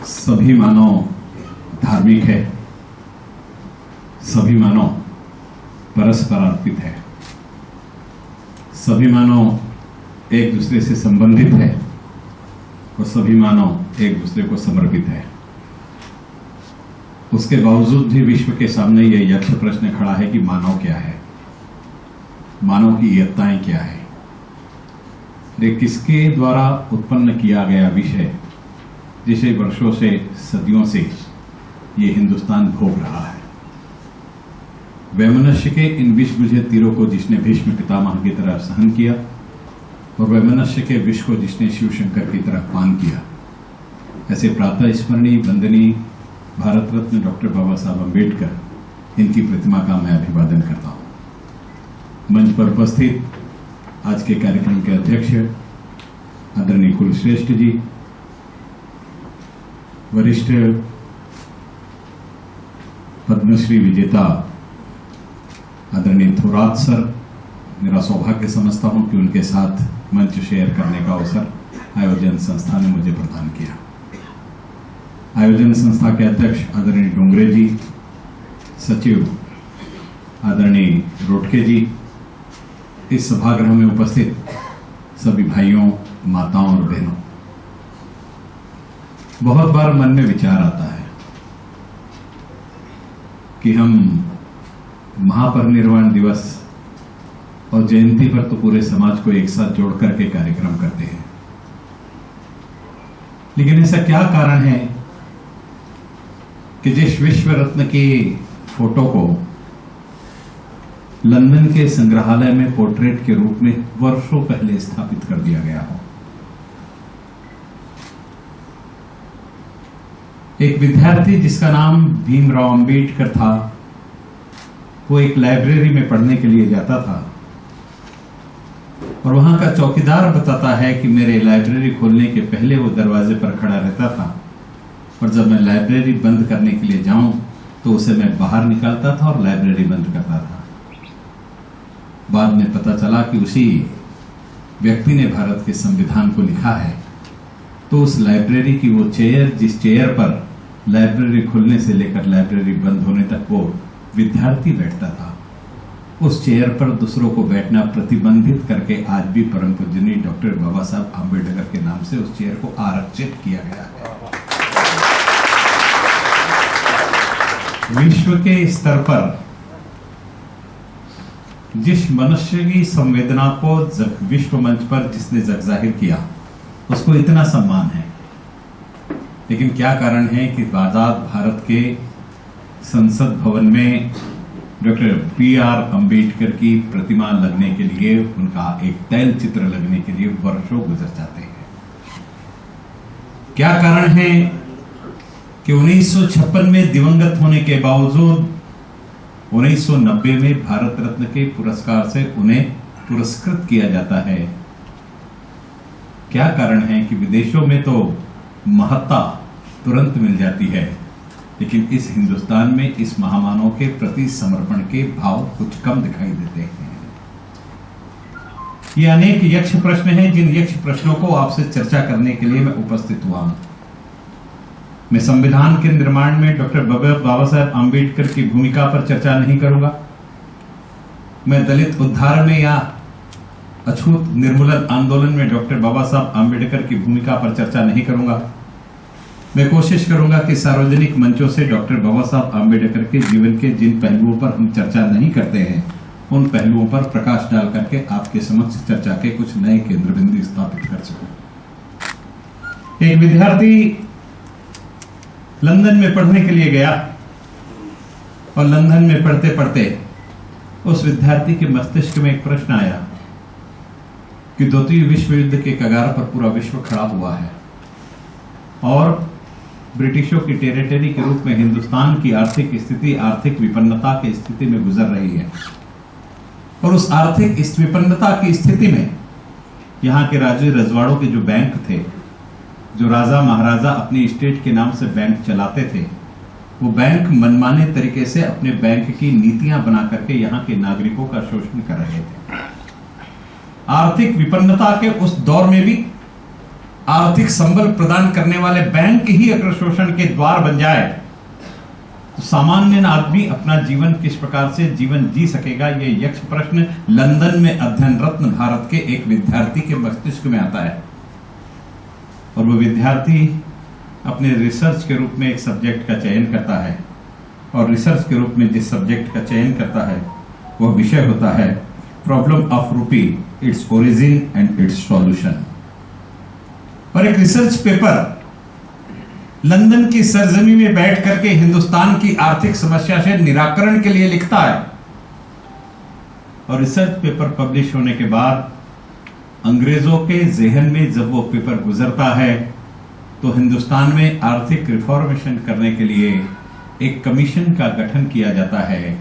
सभी मानव धार्मिक है, सभी मानव परस्पर अर्पित है, सभी मानव एक दूसरे से संबंधित है और सभी मानव एक दूसरे को समर्पित है। उसके बावजूद भी विश्व के सामने यह यक्ष प्रश्न खड़ा है कि मानव क्या है, मानव की योग्यताएं क्या है। ये किसके द्वारा उत्पन्न किया गया विषय जिसे वर्षों से सदियों से ये हिंदुस्तान भोग रहा है। वैमनस्य के इन विष बुझे तीरों को जिसने भीष्म पितामह की तरह सहन किया और वैमनस्य के विष को जिसने शिव शंकर की तरह पान किया, ऐसे प्रातः स्मरणीय वंदनीय भारत रत्न डॉक्टर बाबा साहब अम्बेडकर, इनकी प्रतिमा का मैं अभिवादन करता हूं। मंच पर उपस्थित आज के कार्यक्रम के अध्यक्ष आदरणीय कुलश्रेष्ठ जी, वरिष्ठ पद्मश्री विजेता आदरणीय थोरात सर, मेरा सौभाग्य समझता हूं कि उनके साथ मंच शेयर करने का अवसर आयोजन संस्था ने मुझे प्रदान किया। आयोजन संस्था के अध्यक्ष आदरणीय डोंगरे जी, सचिव आदरणीय रोटके जी, इस सभागृह में उपस्थित सभी भाइयों, माताओं और बहनों, बहुत बार मन में विचार आता है कि हम महापरिनिर्वाण दिवस और जयंती पर तो पूरे समाज को एक साथ जोड़ करके कार्यक्रम करते हैं, लेकिन ऐसा क्या कारण है कि जिस विश्व रत्न की फोटो को लंदन के संग्रहालय में पोर्ट्रेट के रूप में वर्षों पहले स्थापित कर दिया गया हो। एक विद्यार्थी जिसका नाम भीमराव अंबेडकर था, वो एक लाइब्रेरी में पढ़ने के लिए जाता था और वहां का चौकीदार बताता है कि मेरे लाइब्रेरी खोलने के पहले वो दरवाजे पर खड़ा रहता था और जब मैं लाइब्रेरी बंद करने के लिए जाऊं तो उसे मैं बाहर निकालता था और लाइब्रेरी बंद करता था। बाद में पता चला कि उसी व्यक्ति ने भारत के संविधान को लिखा है, तो उस लाइब्रेरी की वो चेयर, जिस चेयर पर लाइब्रेरी खुलने से लेकर लाइब्रेरी बंद होने तक वो विद्यार्थी बैठता था, उस चेयर पर दूसरों को बैठना प्रतिबंधित करके आज भी परम पूजनीय डॉक्टर बाबा साहब आम्बेडकर के नाम से उस चेयर को आरक्षित किया गया है। विश्व के स्तर पर जिस मनुष्य की संवेदना को विश्व मंच पर जिसने जगजाहिर किया, उसको इतना सम्मान है, लेकिन क्या कारण है कि आजाद भारत के संसद भवन में डॉक्टर बी.आर. अम्बेडकर की प्रतिमा लगने के लिए, उनका एक तैल चित्र लगने के लिए वर्षों गुजर जाते हैं। क्या कारण है कि 1956 में दिवंगत होने के बावजूद 1990 में भारत रत्न के पुरस्कार से उन्हें पुरस्कृत किया जाता है। क्या कारण है कि विदेशों में तो महत्ता तुरंत मिल जाती है, लेकिन इस हिंदुस्तान में इस महामानव के प्रति समर्पण के भाव कुछ कम दिखाई देते हैं। ये अनेक यक्ष प्रश्न हैं, जिन यक्ष प्रश्नों को आपसे चर्चा करने के लिए मैं उपस्थित हुआ हूं। मैं संविधान के निर्माण में डॉक्टर बाबा साहब आम्बेडकर की भूमिका पर चर्चा नहीं करूंगा। मैं दलित उद्धार में या अछूत निर्मूलन आंदोलन में डॉक्टर बाबा साहब आम्बेडकर की भूमिका पर चर्चा नहीं करूंगा। मैं कोशिश करूंगा कि सार्वजनिक मंचों से डॉक्टर बाबा साहब आम्बेडकर के जीवन के जिन पहलुओं पर हम चर्चा नहीं करते हैं, उन पहलुओं पर प्रकाश डाल करके आपके समक्ष चर्चा के कुछ नए केंद्र बिंदु स्थापित कर सकूं। एक विद्यार्थी लंदन में पढ़ने के लिए गया और लंदन में पढ़ते पढ़ते उस विद्यार्थी के मस्तिष्क में एक प्रश्न आया कि द्वितीय विश्व युद्ध के कगार पर पूरा विश्व खड़ा हुआ है और ब्रिटिशों की टेरिटरी के रूप में हिंदुस्तान की आर्थिक स्थिति आर्थिक विपन्नता की स्थिति में गुजर रही है, और उस आर्थिक इस विपन्नता की स्थिति में यहाँ के राजे रजवाड़ों के जो बैंक थे, जो राजा महाराजा अपनी स्टेट के नाम से बैंक चलाते थे, वो बैंक मनमाने तरीके से अपने बैंक की नीतियां बना करके यहाँ के नागरिकों का शोषण कर रहे थे। आर्थिक विपन्नता के उस दौर में भी आर्थिक संबल प्रदान करने वाले बैंक ही अगर शोषण के द्वार बन जाए तो सामान्य आदमी अपना जीवन किस प्रकार से जीवन जी सकेगा? ये यक्ष प्रश्न लंदन में अध्ययनरत भारत के एक विद्यार्थी के मस्तिष्क में आता है और वो विद्यार्थी अपने रिसर्च के रूप में एक सब्जेक्ट का चयन करता है और रिसर्च के रूप में जिस सब्जेक्ट का चयन करता है वह विषय होता है प्रॉब्लम ऑफ रूपी, its origin and it's solution. और एक रिसर्च पेपर लंदन की सरजमी में बैठ करके हिंदुस्तान की आर्थिक समस्या से निराकरण के लिए लिखता है और रिसर्च पेपर पब्लिश होने के बाद अंग्रेजों के जहन में जब वो पेपर गुजरता है तो हिंदुस्तान में आर्थिक रिफॉर्मेशन करने के लिए एक कमीशन का गठन किया जाता है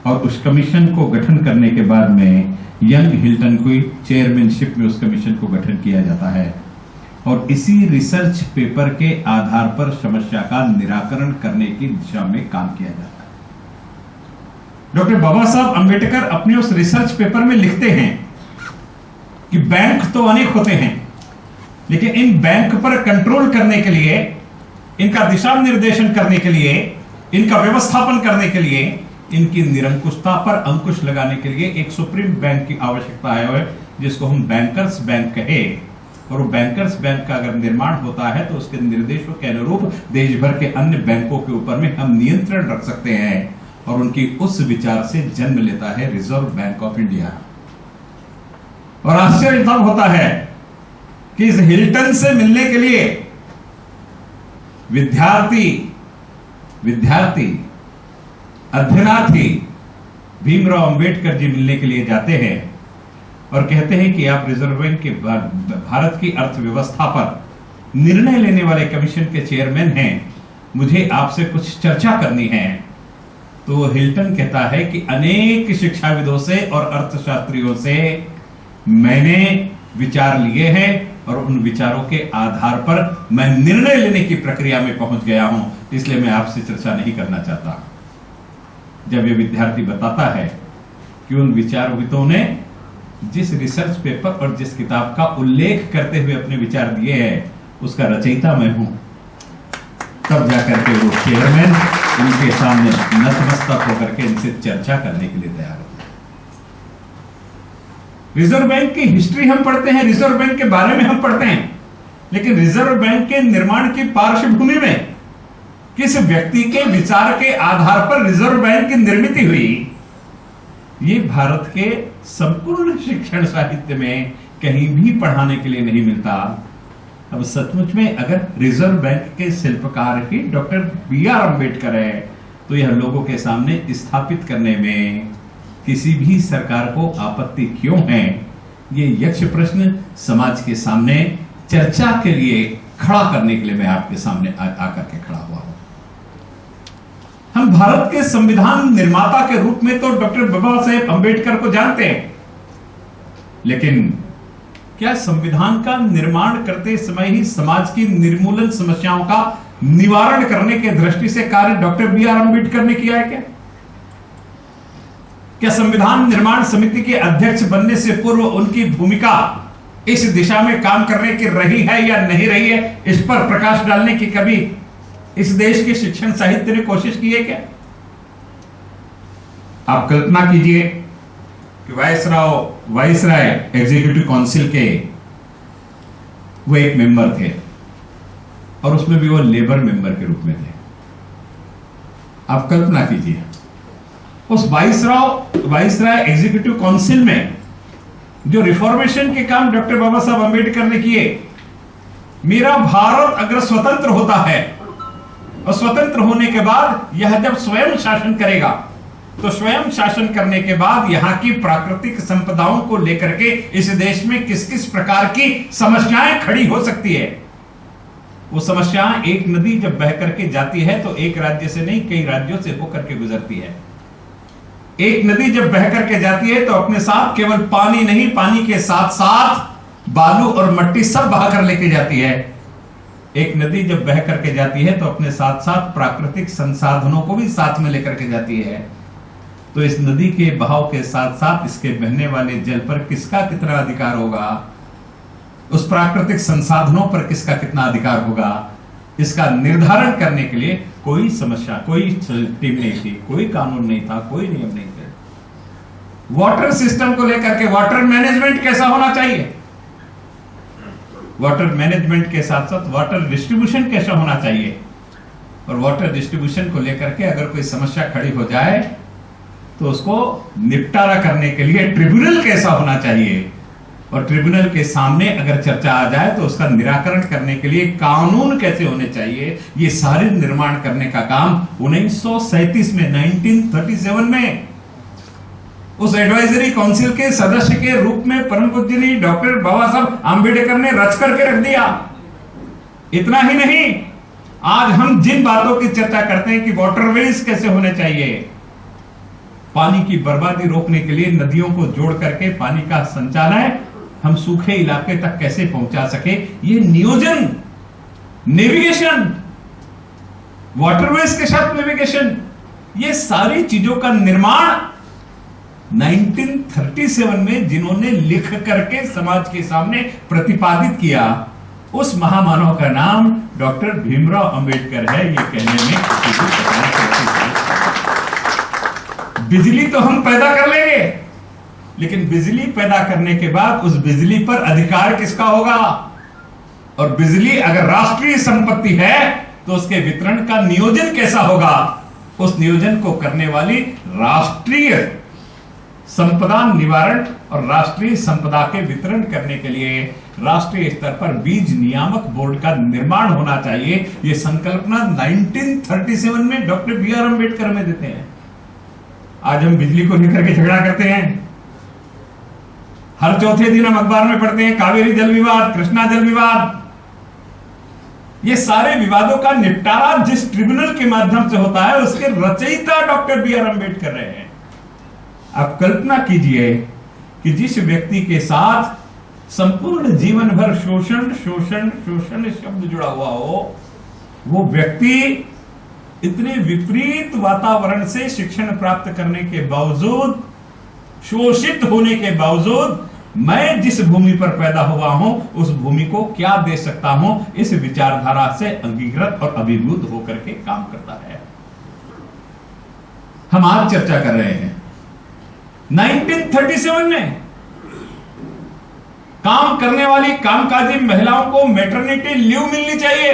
और उस कमीशन को गठन करने के बाद में यंग हिल्टन को चेयरमैनशिप में उस कमीशन को गठन किया जाता है और इसी रिसर्च पेपर के आधार पर समस्या का निराकरण करने की दिशा में काम किया जाता है। डॉक्टर बाबा साहब अंबेडकर अपने उस रिसर्च पेपर में लिखते हैं कि बैंक तो अनेक होते हैं लेकिन इन बैंक पर कंट्रोल करने के लिए, इनका दिशा निर्देशन करने के लिए, इनका व्यवस्थापन करने के लिए, इनकी निरंकुशता पर अंकुश लगाने के लिए एक सुप्रीम बैंक की आवश्यकता है जिसको हम बैंकर्स बैंक कहे। और वो बैंकर्स बैंक का अगर निर्माण होता है तो उसके निर्देशों के अनुरूप देश भर के अन्य बैंकों के ऊपर में हम नियंत्रण रख सकते हैं और उनकी उस विचार से जन्म लेता है रिजर्व बैंक ऑफ इंडिया। और आश्चर्य तब होता है कि इस हिल्टन से मिलने के लिए विद्यार्थी अध्ययनार्थी भीमराव अंबेडकर जी मिलने के लिए जाते हैं और कहते हैं कि आप रिजर्व बैंक के भारत की अर्थव्यवस्था पर निर्णय लेने वाले कमीशन के चेयरमैन हैं, मुझे आपसे कुछ चर्चा करनी है। तो हिल्टन कहता है कि अनेक शिक्षाविदों से और अर्थशास्त्रियों से मैंने विचार लिए हैं और उन विचारों के आधार पर मैं निर्णय लेने की प्रक्रिया में पहुंच गया हूं, इसलिए मैं आपसे चर्चा नहीं करना चाहता। जब ये विद्यार्थी बताता है कि उन विचारविदों ने जिस रिसर्च पेपर और जिस किताब का उल्लेख करते हुए अपने विचार दिए हैं उसका रचयिता मैं हूं, तब जाकर के वो चेयरमैन उनके सामने नतमस्तक होकर के इनसे चर्चा करने के लिए तैयार होते हैं। रिजर्व बैंक की हिस्ट्री हम पढ़ते हैं, रिजर्व बैंक के बारे में हम पढ़ते हैं, लेकिन रिजर्व बैंक के निर्माण की पार्श्वभूमि में किस व्यक्ति के विचार के आधार पर रिजर्व बैंक की निर्मित हुई, ये भारत के संपूर्ण शिक्षण साहित्य में कहीं भी पढ़ाने के लिए नहीं मिलता। अब सचमुच में अगर रिजर्व बैंक के शिल्पकार ही डॉक्टर बी.आर. अंबेडकर है तो यह लोगों के सामने स्थापित करने में किसी भी सरकार को आपत्ति क्यों है? ये यक्ष प्रश्न समाज के सामने चर्चा के लिए खड़ा करने के लिए मैं आपके सामने आकर के खड़ा हुआ हूं। हम भारत के संविधान निर्माता के रूप में तो डॉक्टर बाबा साहेब अंबेडकर को जानते हैं, लेकिन क्या संविधान का निर्माण करते समय ही समाज की निर्मूलन समस्याओं का निवारण करने के दृष्टि से कार्य डॉक्टर बी.आर. अंबेडकर ने किया है? क्या संविधान निर्माण समिति के अध्यक्ष बनने से पूर्व उनकी भूमिका इस दिशा में काम करने की रही है या नहीं रही है, इस पर प्रकाश डालने की कभी इस देश के शिक्षण साहित्य ने कोशिश की है क्या? आप कल्पना कीजिए कि वायसराय एग्जीक्यूटिव काउंसिल के वो एक मेंबर थे और उसमें भी वो लेबर मेंबर के रूप में थे। आप कल्पना कीजिए उस वायसराय एग्जीक्यूटिव काउंसिल में जो रिफॉर्मेशन के काम डॉक्टर बाबा साहब अंबेडकर ने किए। मेरा भारत अगर स्वतंत्र होता है और स्वतंत्र होने के बाद यह जब स्वयं शासन करेगा तो स्वयं शासन करने के बाद यहां की प्राकृतिक संपदाओं को लेकर के इस देश में किस किस प्रकार की समस्याएं खड़ी हो सकती है। वो समस्याएं, एक नदी जब बह करके जाती है तो एक राज्य से नहीं कई राज्यों से होकर के गुजरती है। एक नदी जब बह करके जाती है तो अपने साथ केवल पानी नहीं, पानी के साथ साथ बालू और मट्टी सब बहा कर लेके जाती है। एक नदी जब बह करके जाती है तो अपने साथ साथ प्राकृतिक संसाधनों को भी साथ में लेकर के जाती है। तो इस नदी के बहाव के साथ साथ इसके बहने वाले जल पर किसका कितना अधिकार होगा, उस प्राकृतिक संसाधनों पर किसका कितना अधिकार होगा, इसका निर्धारण करने के लिए कोई समस्या, कोई टीम नहीं थी, कोई कानून नहीं था, कोई नियम नहीं थे। वाटर सिस्टम को लेकर के वाटर मैनेजमेंट कैसा होना चाहिए, वाटर मैनेजमेंट के साथ साथ वाटर डिस्ट्रीब्यूशन कैसा होना चाहिए, और वाटर डिस्ट्रीब्यूशन को लेकर के अगर कोई समस्या खड़ी हो जाए तो उसको निपटारा करने के लिए ट्रिब्यूनल कैसा होना चाहिए, और ट्रिब्यूनल के सामने अगर चर्चा आ जाए तो उसका निराकरण करने के लिए कानून कैसे होने चाहिए, ये सारे निर्माण करने का काम 1937 में 1937 में उस एडवाइजरी काउंसिल के सदस्य के रूप में परम पूज्य डॉक्टर बाबा साहब आम्बेडकर ने रच करके रख दिया। इतना ही नहीं, आज हम जिन बातों की चर्चा करते हैं कि वाटरवेज कैसे होने चाहिए, पानी की बर्बादी रोकने के लिए नदियों को जोड़ करके पानी का संचालन हम सूखे इलाके तक कैसे पहुंचा सके, ये नियोजन, नेविगेशन, वाटरवेज के साथ नेविगेशन, ये सारी चीजों का निर्माण 1937 में जिन्होंने लिख करके समाज के सामने प्रतिपादित किया, उस महामानव का नाम डॉक्टर भीमराव अंबेडकर है। ये कहने में बिजली तो हम पैदा कर लेंगे, लेकिन बिजली पैदा करने के बाद उस बिजली पर अधिकार किसका होगा, और बिजली अगर राष्ट्रीय संपत्ति है तो उसके वितरण का नियोजन कैसा होगा, उस नियोजन को करने वाली राष्ट्रीय संपदा निवारण और राष्ट्रीय संपदा के वितरण करने के लिए राष्ट्रीय स्तर पर बीज नियामक बोर्ड का निर्माण होना चाहिए। यह संकल्पना 1937 में डॉक्टर बी आर अम्बेडकर में देते हैं। आज हम बिजली को लेकर के झगड़ा करते हैं, हर चौथे दिन हम अखबार में पढ़ते हैं कावेरी जल विवाद, कृष्णा जल विवाद। ये सारे विवादों का निपटारा जिस ट्रिब्यूनल के माध्यम से होता है उसके रचयिता डॉक्टर बी आर अम्बेडकर रहे हैं। आप कल्पना कीजिए कि जिस व्यक्ति के साथ संपूर्ण जीवन भर शोषण शोषण शोषण शब्द जुड़ा हुआ हो, वो व्यक्ति इतने विपरीत वातावरण से शिक्षण प्राप्त करने के बावजूद, शोषित होने के बावजूद, मैं जिस भूमि पर पैदा हुआ हूं उस भूमि को क्या दे सकता हूं, इस विचारधारा से अंगीकृत और अभिभूत होकर के काम करता है। हम आज चर्चा कर रहे हैं 1937 में काम करने वाली कामकाजी महिलाओं को मैटरनिटी लीव मिलनी चाहिए।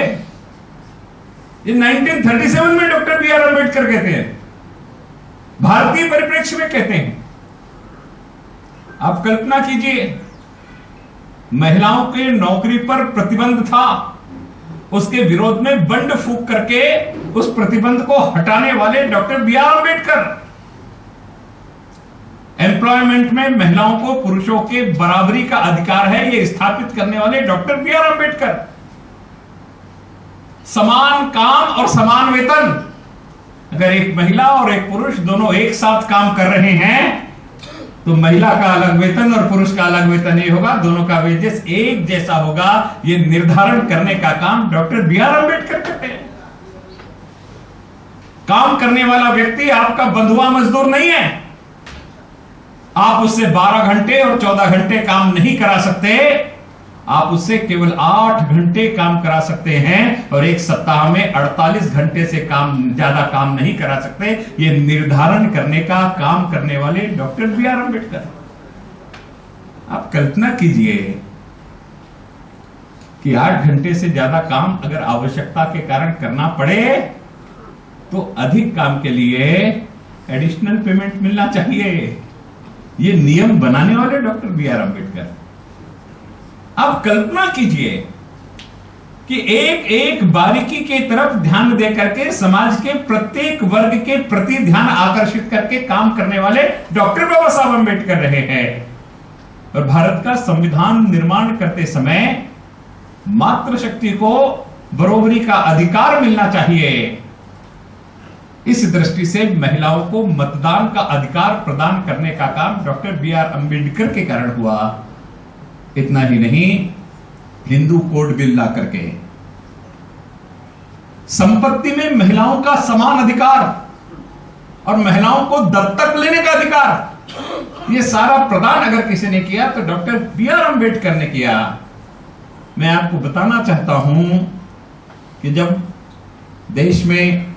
ये 1937 में डॉक्टर बी आर अम्बेडकर कहते हैं, भारतीय परिप्रेक्ष्य में कहते हैं। आप कल्पना कीजिए, महिलाओं के नौकरी पर प्रतिबंध था, उसके विरोध में बंड फूंक करके उस प्रतिबंध को हटाने वाले doctor B R Ambedkar. Employment में महिलाओं को पुरुषों के बराबरी का अधिकार है, यह स्थापित करने वाले डॉक्टर बी आर अम्बेडकर। समान काम और समान वेतन, अगर एक महिला और एक पुरुष दोनों एक साथ काम कर रहे हैं तो महिला का अलग वेतन और पुरुष का अलग वेतन नहीं होगा, दोनों का वेजेस एक जैसा होगा। यह निर्धारण करने का काम डॉक्टर बी आर अम्बेडकर करते हैं। काम करने वाला व्यक्ति आपका बंधुआ मजदूर नहीं है। आप उससे 12 घंटे और 14 घंटे काम नहीं करा सकते, आप उससे केवल 8 घंटे काम करा सकते हैं, और एक सप्ताह में 48 घंटे से ज्यादा काम नहीं करा सकते। यह निर्धारण करने का काम करने वाले डॉक्टर बी आर अम्बेडकर। आप कल्पना कीजिए कि 8 घंटे से ज्यादा काम अगर आवश्यकता के कारण करना पड़े तो अधिक काम के लिए एडिशनल पेमेंट मिलना चाहिए। ये नियम बनाने वाले डॉक्टर बी आर अम्बेडकर। अब कल्पना कीजिए कि एक एक बारीकी के तरफ ध्यान दे करके समाज के प्रत्येक वर्ग के प्रति ध्यान आकर्षित करके काम करने वाले डॉक्टर बाबा साहब अम्बेडकर रहे हैं। और भारत का संविधान निर्माण करते समय मातृशक्ति को बराबरी का अधिकार मिलना चाहिए। इस दृष्टि से महिलाओं को मतदान का अधिकार प्रदान करने का काम डॉक्टर बी आर अम्बेडकर के कारण हुआ। इतना ही नहीं, हिंदू कोड बिल ला करके संपत्ति में महिलाओं का समान अधिकार और महिलाओं को दत्तक लेने का अधिकार, यह सारा प्रदान अगर किसी ने किया तो डॉक्टर बी आर अम्बेडकर ने किया। मैं आपको बताना चाहता हूं कि जब देश में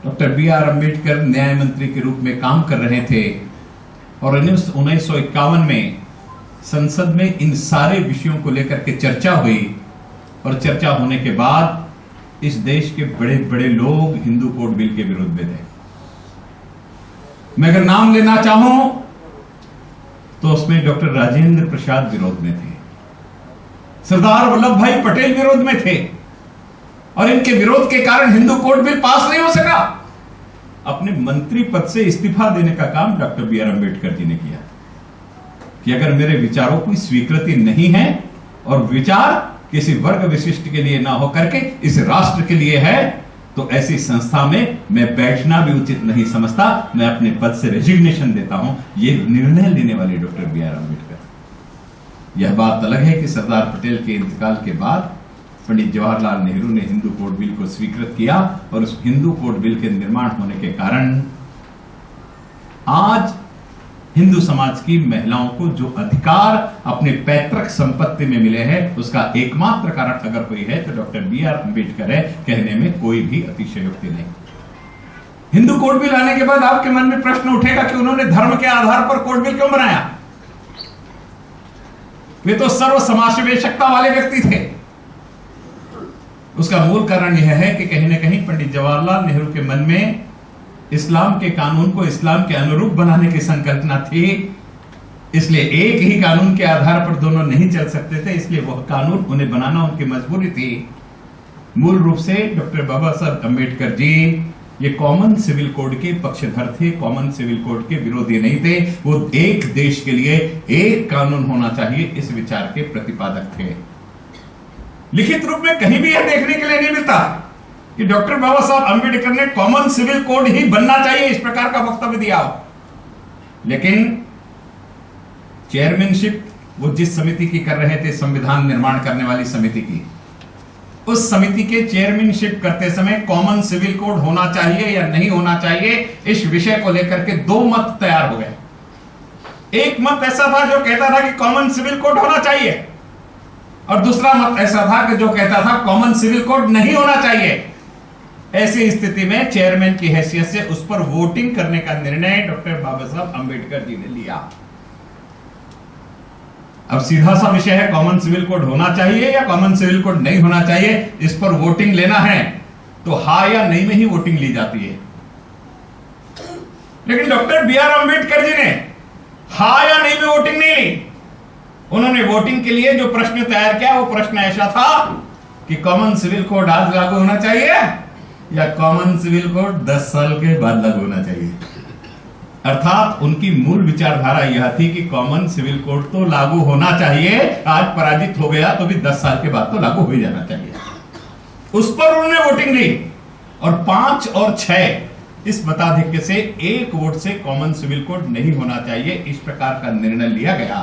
डॉक्टर B.R. अम्बेडकर न्याय मंत्री के रूप में काम कर रहे थे और 1951 में संसद में इन सारे विषयों को लेकर के चर्चा हुई और चर्चा होने के बाद इस देश के बड़े बड़े लोग हिंदू कोड बिल के विरोध में थे। मैं अगर नाम लेना चाहूं तो उसमें डॉक्टर राजेंद्र प्रसाद विरोध में थे, सरदार वल्लभ भाई पटेल विरोध में थे और इनके विरोध के कारण हिंदू कोड बिल पास नहीं हो सका। अपने मंत्री पद से इस्तीफा देने का काम डॉक्टर B.R. अम्बेडकर जी ने किया कि अगर मेरे विचारों की स्वीकृति नहीं है और विचार किसी वर्ग विशिष्ट के लिए ना हो करके इस राष्ट्र के लिए है तो ऐसी संस्था में मैं बैठना भी उचित नहीं समझता, मैं अपने पद से रेजिग्नेशन देता हूं। यह निर्णय लेने वाले डॉक्टर B.R. अम्बेडकर। यह बात अलग है कि सरदार पटेल के इंतकाल के बाद पंडित जवाहरलाल नेहरू ने हिंदू कोड बिल को स्वीकृत किया और उस हिंदू कोड बिल के निर्माण होने के कारण आज हिंदू समाज की महिलाओं को जो अधिकार अपने पैतृक संपत्ति में मिले हैं उसका एकमात्र कारण अगर कोई है तो डॉक्टर B.R. अम्बेडकर है, कहने में कोई भी अतिशयोक्ति नहीं। हिंदू कोड बिल आने के बाद आपके मन में प्रश्न उठेगा कि उन्होंने धर्म के आधार पर कोड बिल क्यों बनाया? वे तो सर्व समावेशकता वाले व्यक्ति थे। उसका मूल कारण यह है कि कहीं ना कहीं पंडित जवाहरलाल नेहरू के मन में इस्लाम के कानून को इस्लाम के अनुरूप बनाने की संकल्पना थी, इसलिए एक ही कानून के आधार पर दोनों नहीं चल सकते थे, इसलिए वह कानून उन्हें बनाना उनकी मजबूरी थी। मूल रूप से डॉक्टर बाबा साहब अम्बेडकर जी ये कॉमन सिविल कोड के पक्षधर थे, कॉमन सिविल कोड के विरोधी नहीं थे। वो एक देश के लिए एक कानून होना चाहिए इस विचार के प्रतिपादक थे। लिखित रूप में कहीं भी यह देखने के लिए नहीं मिलता कि डॉक्टर बाबा साहब अम्बेडकर ने कॉमन सिविल कोड ही बनना चाहिए इस प्रकार का वक्तव्य दिया हो। लेकिन चेयरमैनशिप वो जिस समिति की कर रहे थे, संविधान निर्माण करने वाली समिति की, उस समिति के चेयरमैनशिप करते समय कॉमन सिविल कोड होना चाहिए या नहीं होना चाहिए इस विषय को लेकर के दो मत तैयार हो गए। एक मत ऐसा था जो कहता था कि कॉमन सिविल कोड होना चाहिए और दूसरा मत ऐसा था कि जो कहता था कॉमन सिविल कोड नहीं होना चाहिए। ऐसी स्थिति में चेयरमैन की हैसियत से उस पर वोटिंग करने का निर्णय डॉक्टर बाबा साहब अम्बेडकर जी ने लिया। अब सीधा सा विषय है कॉमन सिविल कोड होना चाहिए या कॉमन सिविल कोड नहीं होना चाहिए, इस पर वोटिंग लेना है तो हाँ या नहीं में ही वोटिंग ली जाती है। लेकिन डॉक्टर B.R. अम्बेडकर जी ने हाँ या नहीं में वोटिंग नहीं ली। उन्होंने वोटिंग के लिए जो प्रश्न तैयार किया वो प्रश्न ऐसा था कि कॉमन सिविल कोड आज लागू होना चाहिए या कॉमन सिविल कोड 10 साल के बाद लागू होना चाहिए। अर्थात उनकी मूल विचारधारा यह थी कि कॉमन सिविल कोड तो लागू होना चाहिए, आज पराजित हो गया तो भी 10 साल के बाद तो लागू हो जाना चाहिए। उस पर उन्होंने वोटिंग ली और 5 और 6 इस मताधिक्य से एक वोट से कॉमन सिविल कोड नहीं होना चाहिए, इस प्रकार का निर्णय लिया गया।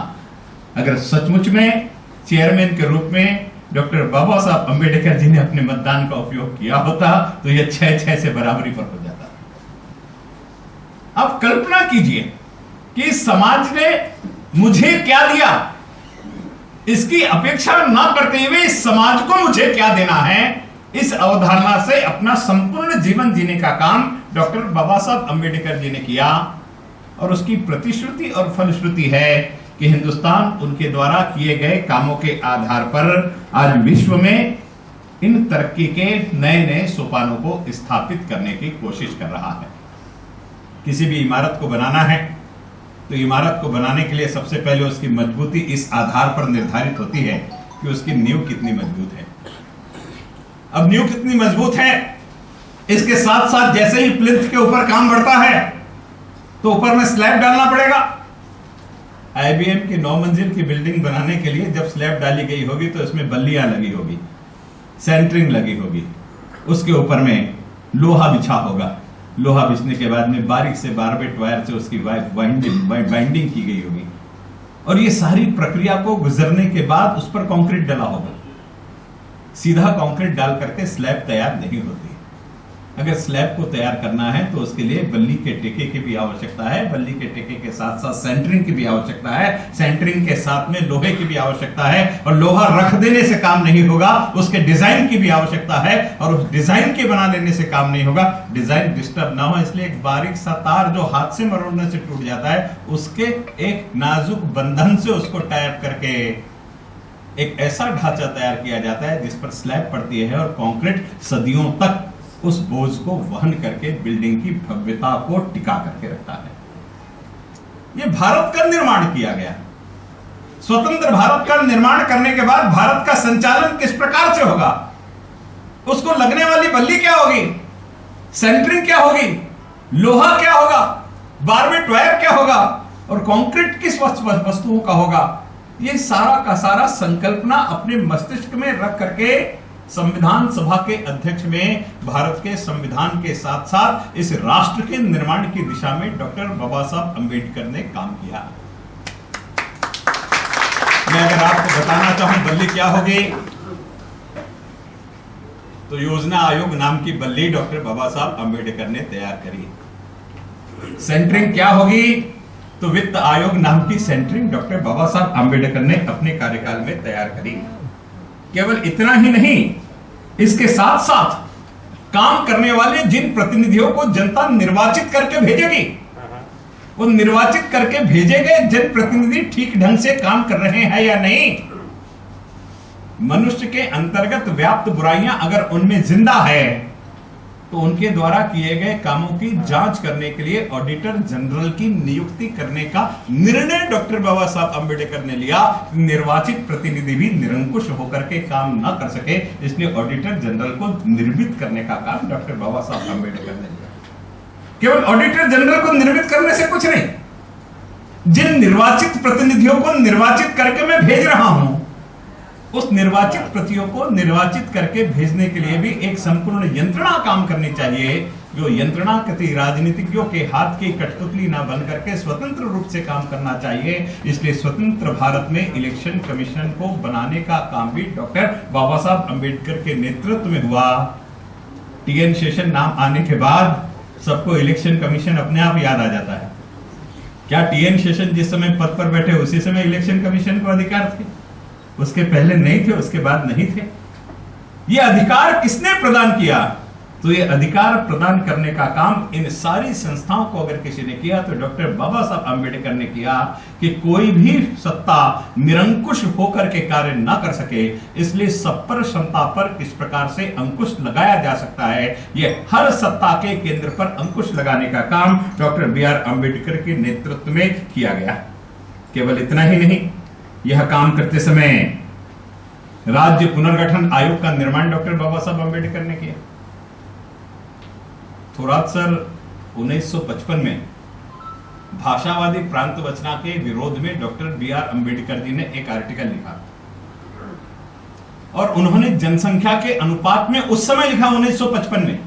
अगर सचमुच में चेयरमैन के रूप में डॉक्टर बाबा साहब अम्बेडकर जी ने अपने मतदान का उपयोग किया होता तो यह 6-6 से बराबरी पर हो जाता। अब कल्पना कीजिए कि समाज ने मुझे क्या दिया, इसकी अपेक्षा ना करते हुए समाज को मुझे क्या देना है, इस अवधारणा से अपना संपूर्ण जीवन जीने का काम डॉक्टर बाबा साहब अम्बेडकर जी ने किया। और उसकी प्रतिश्रुति और फलश्रुति है कि हिंदुस्तान उनके द्वारा किए गए कामों के आधार पर आज विश्व में इन तरक्की के नए नए सोपानों को स्थापित करने की कोशिश कर रहा है। किसी भी इमारत को बनाना है तो इमारत को बनाने के लिए सबसे पहले उसकी मजबूती इस आधार पर निर्धारित होती है कि उसकी नींव कितनी मजबूत है। अब नींव कितनी मजबूत है, इसके साथ साथ जैसे ही प्लिंथ के ऊपर काम बढ़ता है तो ऊपर में स्लैब डालना पड़ेगा। IBM की 9 मंजिल की बिल्डिंग बनाने के लिए जब स्लैब डाली गई होगी तो इसमें बल्लियां लगी होगी, सेंटरिंग लगी होगी, उसके ऊपर में लोहा बिछा होगा, लोहा बिछने के बाद में बारीक से बारबेट वायर से उसकी बाइंडिंग की गई होगी और ये सारी प्रक्रिया को गुजरने के बाद उस पर कंक्रीट डाला होगा। सीधा कंक्रीट डाल करके स्लैब तैयार नहीं होती। अगर स्लैब को तैयार करना है तो उसके लिए बल्ली के टेके की भी आवश्यकता है, बल्ली के टेके के साथ साथ सेंटरिंग की भी आवश्यकता है, सेंटरिंग के साथ में लोहे की भी आवश्यकता है, और लोहा रख देने से काम नहीं होगा, उसके डिजाइन की भी आवश्यकता है, और उस डिजाइन के बना लेने से काम नहीं होगा। डिजाइन डिस्टर्ब ना हो इसलिए एक बारीक सा तार जो हाथ से मरोड़ने से टूट जाता है, उसके एक नाजुक बंधन से उसको टाइप करके एक ऐसा ढांचा तैयार किया जाता है जिस पर स्लैब पड़ती है और कंक्रीट सदियों तक उस बोझ को वहन करके बिल्डिंग की भव्यता को टिका करके रखता है। यह भारत का निर्माण किया गया। स्वतंत्र भारत का निर्माण करने के बाद भारत का संचालन किस प्रकार से होगा, उसको लगने वाली बल्ली क्या होगी, सेंटरिंग क्या होगी, लोहा क्या होगा, बारबेट वायर क्या होगा, और कंक्रीट किस वस्तुओं का होगा, यह सारा का सारा संकल्पना अपने मस्तिष्क में रख करके संविधान सभा के अध्यक्ष में भारत के संविधान के साथ साथ इस राष्ट्र के निर्माण की दिशा में डॉक्टर बाबा साहब अंबेडकर ने काम किया। मैं अगर आपको बताना चाहूं बल्ली क्या होगी, तो योजना आयोग नाम की बल्ली डॉक्टर बाबा साहब अंबेडकर ने तैयार करी। सेंटरिंग क्या होगी, तो वित्त आयोग नाम की सेंटरिंग डॉक्टर बाबा साहब अंबेडकर ने अपने कार्यकाल में तैयार करी। केवल इतना ही नहीं, इसके साथ साथ काम करने वाले जिन प्रतिनिधियों को जनता निर्वाचित करके भेजेगी, वो निर्वाचित करके भेजे गए जन प्रतिनिधि ठीक ढंग से काम कर रहे हैं या नहीं, मनुष्य के अंतर्गत व्याप्त बुराइयां अगर उनमें जिंदा है तो उनके द्वारा किए गए कामों की जांच करने के लिए ऑडिटर जनरल की नियुक्ति करने का निर्णय डॉक्टर बाबा साहब अंबेडकर ने लिया। निर्वाचित प्रतिनिधि भी निरंकुश होकर के काम ना कर सके, इसलिए ऑडिटर जनरल को निर्मित करने का काम डॉक्टर बाबा साहब अंबेडकर ने लिया। केवल ऑडिटर जनरल को निर्मित करने से कुछ नहीं, जिन निर्वाचित प्रतिनिधियों को निर्वाचित करके मैं भेज रहा हूं, उस निर्वाचित प्रतियों को निर्वाचित करके भेजने के लिए भी एक संपूर्ण यंत्रणा काम करनी चाहिए, जो यंत्रणा किसी राजनीतिज्ञों के हाथ की कठपुतली ना बन करके स्वतंत्र रूप से काम करना चाहिए। इसलिए स्वतंत्र भारत में इलेक्शन कमीशन को बनाने का काम भी डॉक्टर बाबा साहब अंबेडकर के नेतृत्व में हुआ। टीएन शेषन नाम आने के बाद सबको इलेक्शन कमीशन अपने आप याद आ जाता है। क्या टीएन शेषन जिस समय पद पर बैठे उसी समय इलेक्शन कमीशन को अधिकार थे? उसके पहले नहीं थे, उसके बाद नहीं थे। यह अधिकार किसने प्रदान किया? तो यह अधिकार प्रदान करने का काम इन सारी संस्थाओं को अगर किसी ने किया तो डॉक्टर बाबा साहब अंबेडकर ने किया कि कोई भी सत्ता निरंकुश होकर के कार्य ना कर सके, इसलिए सब पर क्षमता पर किस प्रकार से अंकुश लगाया जा सकता है, यह हर सत्ता के केंद्र पर अंकुश लगाने का काम डॉक्टर बी.आर. अंबेडकर के नेतृत्व में किया गया। केवल इतना ही नहीं, यह काम करते समय राज्य पुनर्गठन आयोग का निर्माण डॉक्टर बाबा साहब अंबेडकर ने किया। थोरात सर 1955 में भाषावादी प्रांत वचना के विरोध में डॉक्टर बी.आर. अंबेडकर जी ने एक आर्टिकल लिखा और उन्होंने जनसंख्या के अनुपात में उस समय लिखा 1955 में,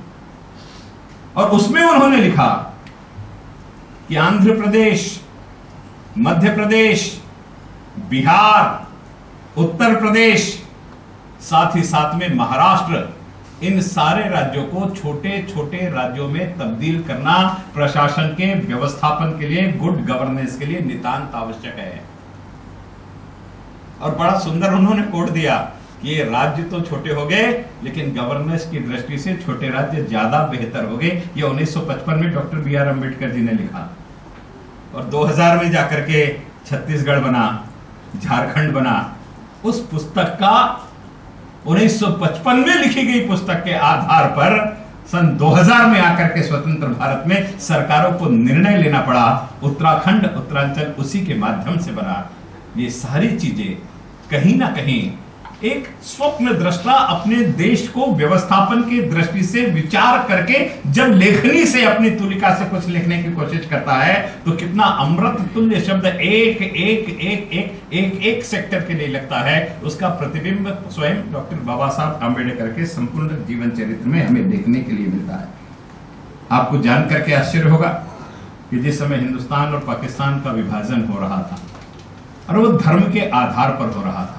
और उसमें उन्होंने लिखा कि आंध्र प्रदेश, मध्य प्रदेश, बिहार, उत्तर प्रदेश, साथ ही साथ में महाराष्ट्र, इन सारे राज्यों को छोटे छोटे राज्यों में तब्दील करना प्रशासन के व्यवस्थापन के लिए, गुड गवर्नेंस के लिए नितांत आवश्यक है। और बड़ा सुंदर उन्होंने कोड दिया कि ये राज्य तो छोटे हो गए लेकिन गवर्नेंस की दृष्टि से छोटे राज्य ज्यादा बेहतर हो गए। ये 1955 में डॉक्टर बी.आर. अंबेडकर जी ने लिखा, और 2000 में जाकर के छत्तीसगढ़ बना, झारखंड बना। उस पुस्तक का 1955 में लिखी गई पुस्तक के आधार पर सन 2000 में आकर के स्वतंत्र भारत में सरकारों को निर्णय लेना पड़ा। उत्तराखंड, उत्तरांचल उसी के माध्यम से बना। ये सारी चीजें कहीं ना कहीं एक स्वप्न दृष्टा अपने देश को व्यवस्थापन की दृष्टि से विचार करके जब लेखनी से अपनी तुलिका से कुछ लिखने की कोशिश करता है तो कितना अमृत तुल्य शब्द एक एक एक एक एक एक सेक्टर के लिए लगता है, उसका प्रतिबिंब स्वयं डॉक्टर बाबा साहब अंबेडकर के संपूर्ण जीवन चरित्र में हमें देखने के लिए मिलता है। आपको जान करके आश्चर्य होगा कि जिस समय हिंदुस्तान और पाकिस्तान का विभाजन हो रहा था और वो धर्म के आधार पर हो रहा था,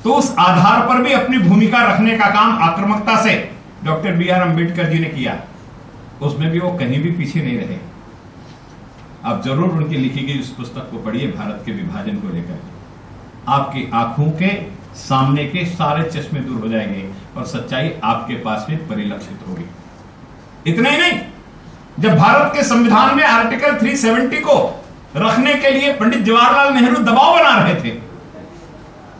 तो उस आधार पर भी अपनी भूमिका रखने का काम आक्रामकता से doctor B R Ambedkar ji ने किया, उसमें भी वो कहीं भी पीछे नहीं रहे। आप जरूर उनकी लिखी गई उस पुस्तक को पढ़िए, भारत के विभाजन को लेकर। आपकी आंखों के सामने के सारे चश्मे दूर हो जाएंगे और सच्चाई आपके पास में परिलक्षित होगी। इतना ही नहीं, जब भारत के संविधान में आर्टिकल 370 को रखने के लिए पंडित जवाहरलाल नेहरू दबाव बना रहे थे,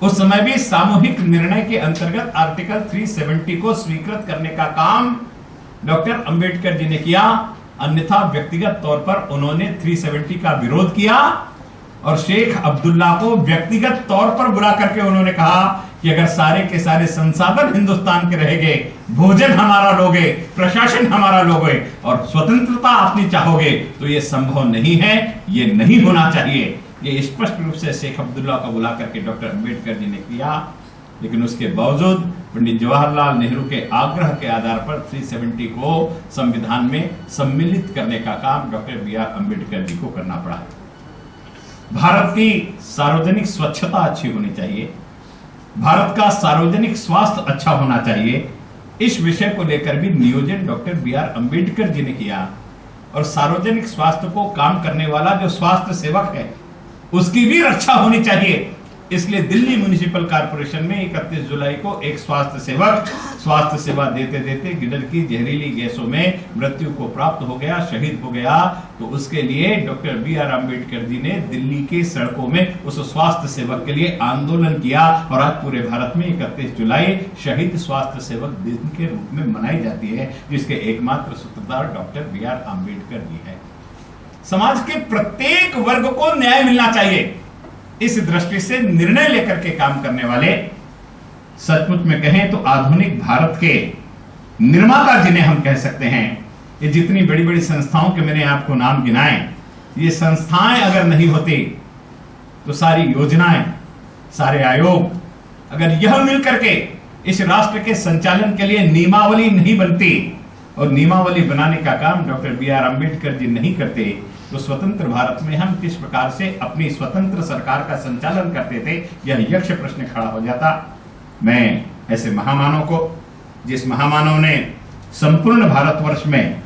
उस समय भी सामूहिक निर्णय के अंतर्गत आर्टिकल 370 को स्वीकृत करने का काम डॉक्टर अंबेडकर जी ने किया। अन्यथा व्यक्तिगत तौर पर उन्होंने 370 का विरोध किया और शेख अब्दुल्ला को व्यक्तिगत तौर पर बुला करके उन्होंने कहा कि अगर सारे के सारे संसाधन हिंदुस्तान के रहेंगे, भोजन हमारा लोगे, प्रशासन हमारा लोगे और स्वतंत्रता अपनी चाहोगे, तो यह संभव नहीं है, यह नहीं होना चाहिए। ये स्पष्ट रूप से शेख अब्दुल्ला को बुला करके डॉक्टर अंबेडकर जी ने किया। लेकिन उसके बावजूद पंडित जवाहरलाल नेहरू के आग्रह के आधार पर 370 को संविधान में सम्मिलित करने का काम doctor B R Ambedkar ji को करना पड़ा। भारत की सार्वजनिक स्वच्छता अच्छी होनी चाहिए, भारत का सार्वजनिक स्वास्थ्य अच्छा होना चाहिए। इस विषय को लेकर भी नियोजन doctor B R Ambedkar ji ने किया और सार्वजनिक स्वास्थ्य को काम करने वाला जो स्वास्थ्य सेवक है उसकी भी रक्षा होनी चाहिए। इसलिए दिल्ली म्युनिसिपल कॉर्पोरेशन में 31 जुलाई को एक स्वास्थ्य सेवक स्वास्थ्य सेवा देते देते गिडर की जहरीली गैसों में मृत्यु को प्राप्त हो गया, शहीद हो गया। तो उसके लिए doctor B R Ambedkar ji ने दिल्ली के सड़कों में उस स्वास्थ्य सेवक के लिए आंदोलन किया और आज पूरे भारत में 31 जुलाई शहीद स्वास्थ्य सेवक दिन के रूप में मनाई जाती है, जिसके एकमात्र सूत्रधार doctor B R Ambedkar ji है। समाज के प्रत्येक वर्ग को न्याय मिलना चाहिए, इस दृष्टि से निर्णय लेकर के काम करने वाले सचमुच में कहें तो आधुनिक भारत के निर्माता जिन्हें हम कह सकते हैं। ये जितनी बड़ी बड़ी संस्थाओं के मैंने आपको नाम गिनाए, ये संस्थाएं अगर नहीं होती तो सारी योजनाएं, सारे आयोग, अगर यह मिलकर के इस राष्ट्र के संचालन के लिए नियमावली नहीं बनती और नियमावली बनाने का काम doctor B R Ambedkar ji नहीं करते, तो स्वतंत्र भारत में हम किस प्रकार से अपनी स्वतंत्र सरकार का संचालन करते थे, यह यक्ष प्रश्न खड़ा हो जाता। मैं ऐसे महामानव को, जिस महामानव ने संपूर्ण भारतवर्ष में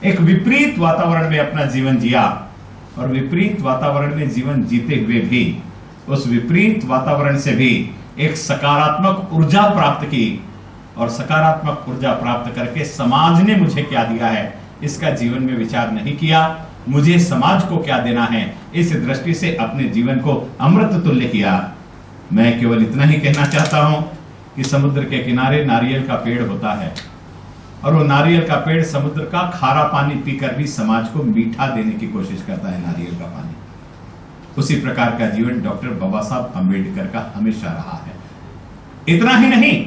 एक विपरीत वातावरण में अपना जीवन जिया और विपरीत वातावरण में जीवन जीते हुए भी उस विपरीत वातावरण से भी एक सकारात्मक ऊर्जा प्राप्त की और सकारात्मक ऊर्जा प्राप्त करके समाज ने मुझे क्या दिया है इसका जीवन में विचार नहीं किया, मुझे समाज को क्या देना है इस दृष्टि से अपने जीवन को अमृत तुल्य किया। मैं केवल इतना ही कहना चाहता हूं कि समुद्र के किनारे नारियल का पेड़ होता है और वो नारियल का पेड़ समुद्र का खारा पानी पीकर भी समाज को मीठा देने की कोशिश करता है, नारियल का पानी। उसी प्रकार का जीवन डॉक्टर बाबा साहब अम्बेडकर का हमेशा रहा है। इतना ही नहीं,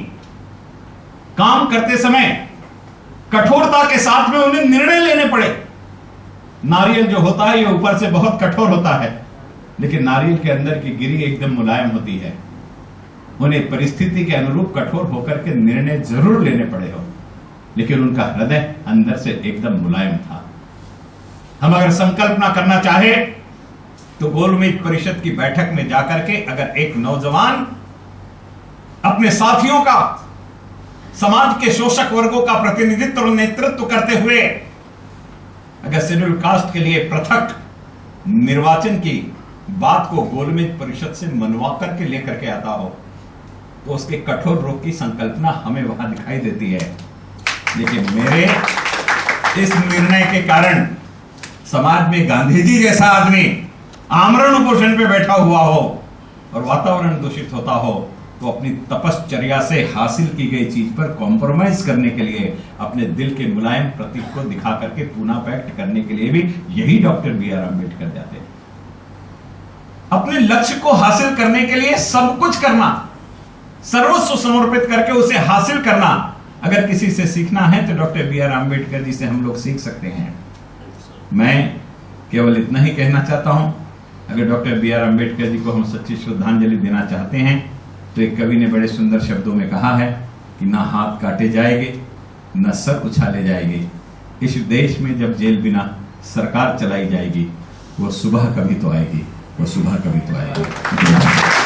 काम करते समय कठोरता के साथ में उन्हें निर्णय लेने पड़े। नारियल जो होता है ये ऊपर से बहुत कठोर होता है, लेकिन नारियल के अंदर की गिरी एकदम मुलायम होती है। उन्हें परिस्थिति के अनुरूप कठोर होकर के निर्णय जरूर लेने पड़े हो, लेकिन उनका हृदय अंदर से एकदम मुलायम था। हम अगर संकल्पना करना चाहे तो गोलमेज परिषद की बैठक में जाकर के अगर एक नौजवान अपने साथियों का, समाज के शोषक वर्गों का प्रतिनिधित्व और नेतृत्व करते हुए अगर शेड्यूल कास्ट के लिए पृथक निर्वाचन की बात को गोलमेज परिषद से मनवा करके लेकर के आता हो तो उसके कठोर रूप की संकल्पना हमें वहां दिखाई देती है। लेकिन मेरे इस निर्णय के कारण समाज में गांधी जी जैसा आदमी आमरण उपोषण पे बैठा हुआ हो और वातावरण दूषित होता हो तो अपनी तपश्चर्या से हासिल की गई चीज पर कॉम्प्रोमाइज करने के लिए, अपने दिल के मुलायम प्रतीक को दिखा करके पुनः व्यक्त करने के लिए भी यही डॉक्टर बी आर अम्बेडकर जाते हैं। अपने लक्ष्य को हासिल करने के लिए सब कुछ करना, सर्वस्व समर्पित करके उसे हासिल करना, अगर किसी से सीखना है तो doctor B R Ambedkar ji से हम लोग सीख सकते हैं। मैं केवल इतना ही कहना चाहता हूं, अगर doctor B R Ambedkar ji को हम सच्ची श्रद्धांजलि देना चाहते हैं तो एक कवि ने बड़े सुंदर शब्दों में कहा है कि ना हाथ काटे जाएंगे न सर उछाले जाएंगे, इस देश में जब जेल बिना सरकार चलाई जाएगी वो सुबह कभी तो आएगी, वो सुबह कभी तो आएगी।